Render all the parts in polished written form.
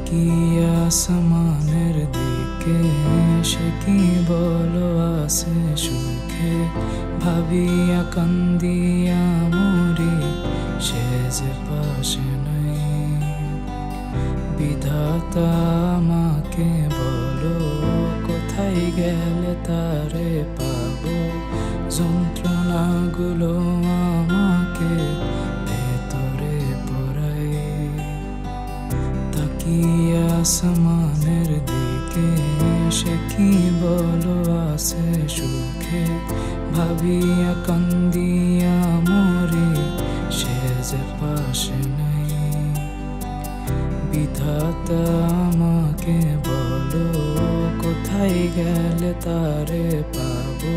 তাকিয়ে আসমানের দিকে সে কি বলো আছে সুখে ভাবিয়া কান্দিয়া মরি সে যে পাশে নাই। বিধাতা আমাকে বলো কোথায় গেলে তারে পাবো, যন্ত্রণাগুলো আমাকে ভেতরে পড়ায়। তাকিয়ে আসমানের দিকে সে কি বলো আছে সুখে ভাবিয়া কান্দিয়া মরি সে যে পাশে নাই। বিধাতা আমাকে বলো কোথায় গেলে তারে পাবো,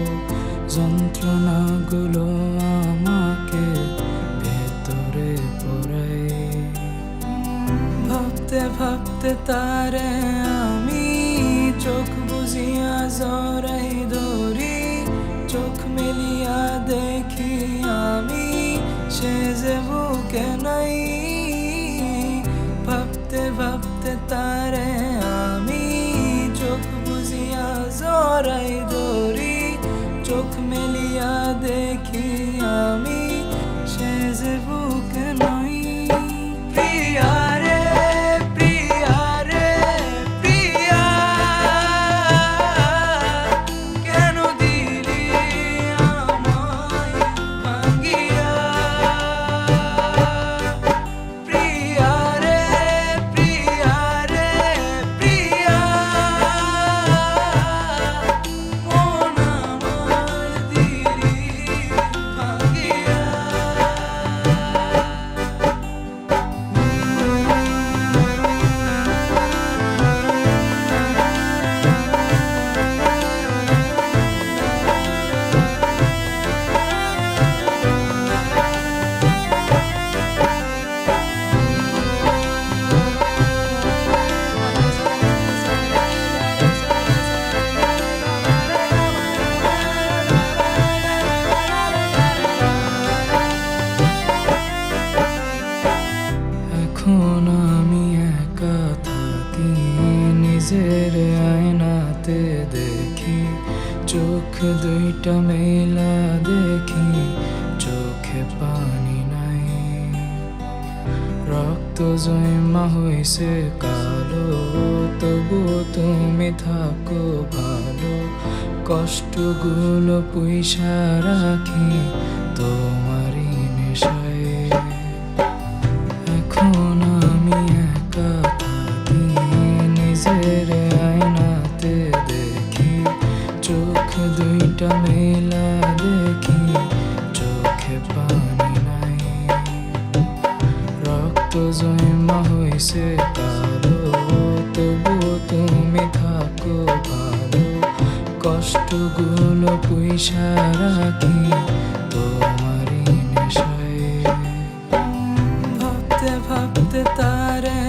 যন্ত্রণাগুলো আমাকে ভেতরে পড়ায়। ভাবতে ভাবতে তারে আমি চোখ বুজিয়া জড়াই ধরি, চোখ মেলিয়া দেখি আমি সে যে বুকে নাই। ভাবতে ভাবতে তারে আমি চোখ বুজিয়া জড়াই ধরি, চোখ মেলিয়া দেখি আমি সে যে বুকে নাই। প্রিয়া রে প্রিয়া রে প্রিয়া, কেন দিলি আমায় ভাঙিয়া। প্রিয়া রে প্রিয়া রে প্রিয়া, মন আমায় দিলি ভাঙিয়া। এখন আমি একা থাকি, নিজের আয়নাতে দেখি, চোখ দুইটা মেলা দেখি, চোখে পানি নাই। রক্ত জমা হইছে কালো, তবু তুমি থাকো ভালো, কষ্টগুলো পুইসা রাখি তোমারই নেশায়। এখন আমি একা থাকি, নিজের আয়নাতে দেখি, চোখ দুইটা মেলা দেখি, চোখে পানি নাই। রক্ত জমা হইছে কালো, তবু তুমি থাকো ভালো, কষ্টগুলো পুইসা রাখি তোমারই নেশায়। ভাবতে ভাবতে তারে